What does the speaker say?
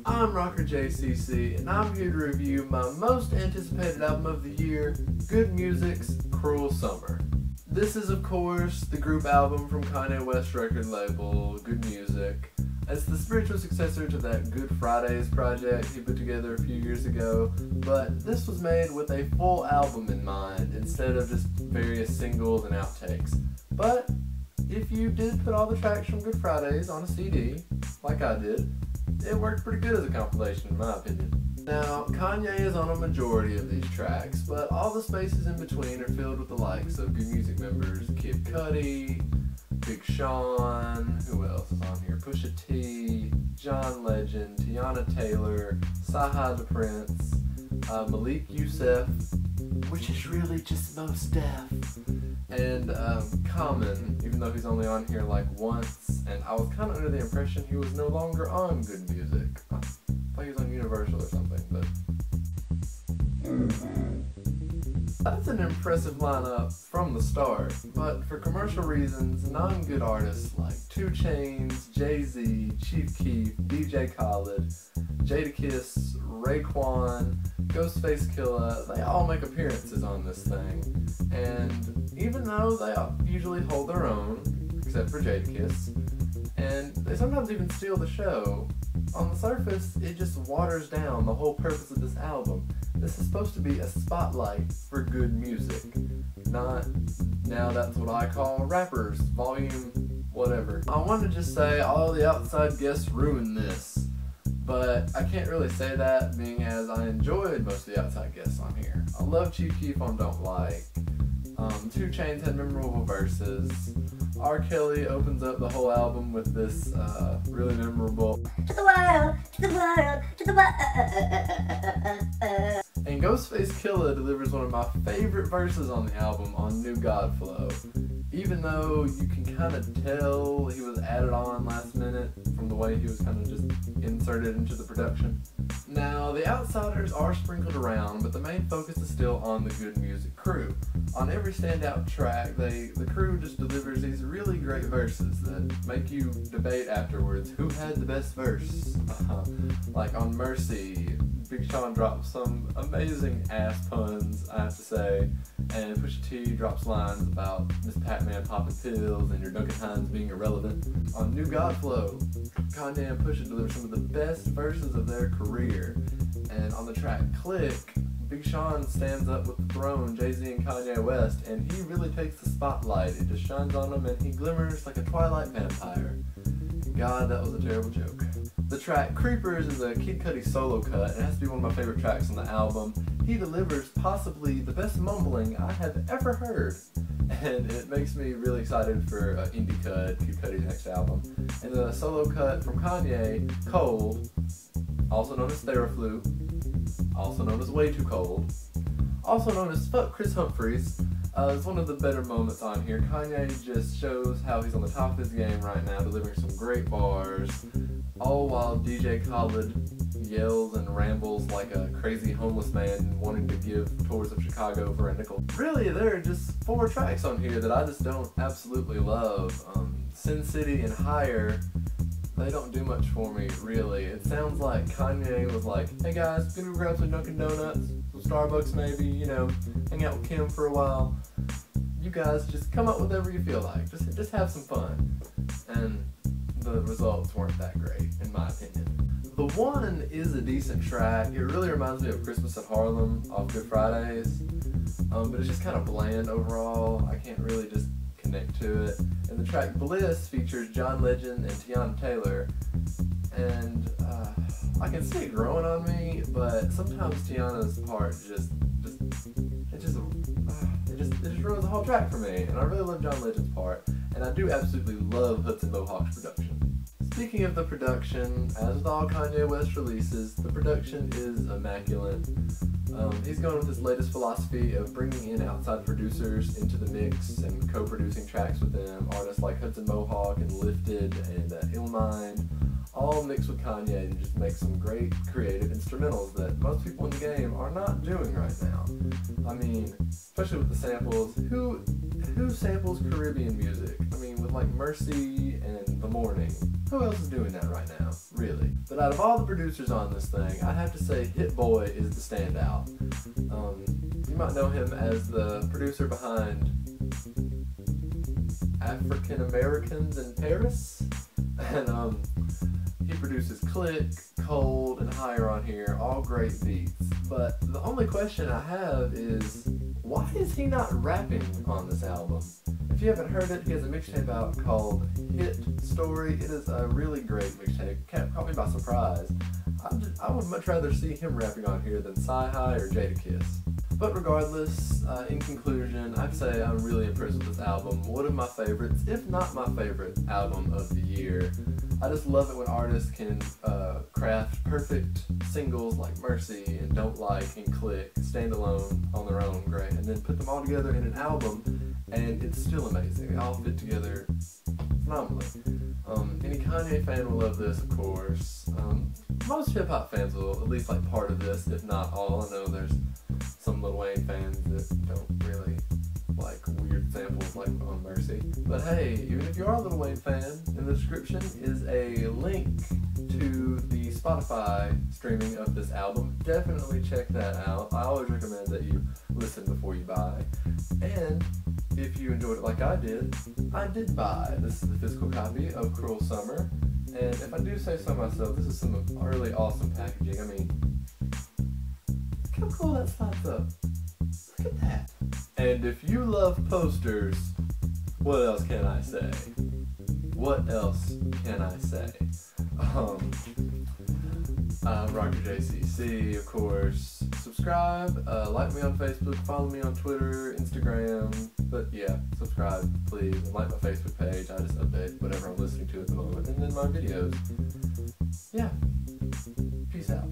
I'm Rocker JCC, and I'm here to review my most anticipated album of the year, Good Music's Cruel Summer. This is, of course, the group album from Kanye West's record label, Good Music. It's the spiritual successor to that Good Fridays project he put together a few years ago, but this was made with a full album in mind instead of just various singles and outtakes. But if you did put all the tracks from Good Fridays on a CD, like I did, it worked pretty good as a compilation in my opinion. Now, Kanye is on a majority of these tracks, but all the spaces in between are filled with the likes of Good Music members G.O.O.D, Big Sean, who else is on here? Pusha T, John Legend, Tiana Taylor, Sahai the Prince, Malik Youssef, which is really just Mos Def, and Common, even though he's only on here like once, and I was kind of under the impression he was no longer on Good Music. I thought he was on Universal or something, but that's an impressive lineup from the start, but for commercial reasons, non-good artists like 2 Chainz, Jay-Z, Chief Keef, DJ Khaled, Jadakiss, Raekwon, Ghostface Killah, they all make appearances on this thing, and even though they usually hold their own, except for Jadakiss, and they sometimes even steal the show, on the surface it just waters down the whole purpose of this album. This is supposed to be a spotlight for good music, not now that's what I call rappers, volume whatever. I want to just say all the outside guests ruined this, but I can't really say that being as I enjoyed most of the outside guests on here. I love Chief Keef on Don't Like, 2 Chainz had memorable verses, R. Kelly opens up the whole album with this really memorable "To the world, to the world, to the world," and Ghostface Killah delivers one of my favorite verses on the album on New God Flow, even though you can kind of tell he was added on last minute from the way he was kind of just inserted into the production. Now, the outsiders are sprinkled around, but the main focus is still on the Good Music crew. On every standout track, the crew just delivers these really great verses that make you debate afterwards who had the best verse. Like on Mercy, Big Sean drops some amazing ass puns, I have to say, and Pusha T drops lines about Miss Pac-Man popping pills and your Duncan Hines being irrelevant. On New God Flow, Kanye and Pusha deliver some of the best verses of their career, and on the track Click, Big Sean stands up with the throne, Jay-Z and Kanye West, and he really takes the spotlight. It just shines on him and he glimmers like a Twilight vampire. God, that was a terrible joke. The track Creepers is a Kid Cudi solo cut, and it has to be one of my favorite tracks on the album. He delivers possibly the best mumbling I have ever heard, and it makes me really excited for Indie Cut, Kid Cudi's next album. And the solo cut from Kanye, Cold, also known as Theraflu, also known as Way Too Cold, also known as Fuck Chris Humphries, is one of the better moments on here. Kanye just shows how he's on the top of his game right now, delivering some great bars, all while DJ Khaled yells and rambles like a crazy homeless man wanting to give tours of Chicago for a nickel. Really, there are just 4 tracks on here that I just don't absolutely love. Sin City and Higher, they don't do much for me, really. It sounds like Kanye was like, hey guys, gonna go grab some Dunkin' Donuts, some Starbucks maybe, you know, hang out with Kim for a while. You guys just come up with whatever you feel like. Just have some fun. And the results weren't that great, in my opinion. The One is a decent track. It really reminds me of Christmas at Harlem off Good Fridays. But it's just kind of bland overall. I can't really just connect to it. And the track Bliss features John Legend and Tiana Taylor, and I can see it growing on me, but sometimes Tiana's part just ruins the whole track for me, and I really love John Legend's part, and I do absolutely love Hudson Mohawk's production. Speaking of the production, as with all Kanye West releases, the production is immaculate. He's going with his latest philosophy of bringing in outside producers into the mix and co-producing tracks with them, artists like Hudson Mohawk and Lifted and Illmind, all mixed with Kanye to just make some great creative instrumentals that most people in the game are not doing right now. I mean, especially with the samples, who samples Caribbean music? I mean, with like Mercy and The Morning. who else is doing that right now, really? But out of all the producers on this thing, I have to say Hit Boy is the standout. You might know him as the producer behind African Americans in Paris, and he produces Click, Cold, and Higher on here, all great beats. But the only question I have is, why is he not rapping on this album? If you haven't heard it, he has a mixtape out called Hit Story. It is a really great mixtape. Caught me by surprise. I would much rather see him rapping on here than Sci-Hi or Jadakiss. But regardless, in conclusion, I'd say I'm really impressed with this album. One of my favorites, if not my favorite album of the year. I just love it when artists can craft perfect singles like Mercy and Don't Like and Click, stand alone on their own, great, and then put them all together in an album, and it's still amazing. They all fit together phenomenally. Any Kanye fan will love this, of course. Most hip-hop fans will at least like part of this, if not all. I know there's some Lil Wayne fans that don't really like weird samples like on Mercy. But hey, even if you are a Lil Wayne fan, in the description is a link to the Spotify streaming of this album. Definitely check that out. I always recommend that you listen before you buy. And if you enjoyed it like I did buy. This is the physical copy of Cruel Summer. And if I do say so myself, this is some really awesome packaging. I mean, look how cool that slides up. Look at that. And if you love posters, what else can I say? What else can I say? Roger JCC, of course. Subscribe, like me on Facebook, follow me on Twitter, Instagram. But yeah, subscribe, please, and like my Facebook page. I just update whatever I'm listening to at the moment, and then my videos. Yeah. Peace out.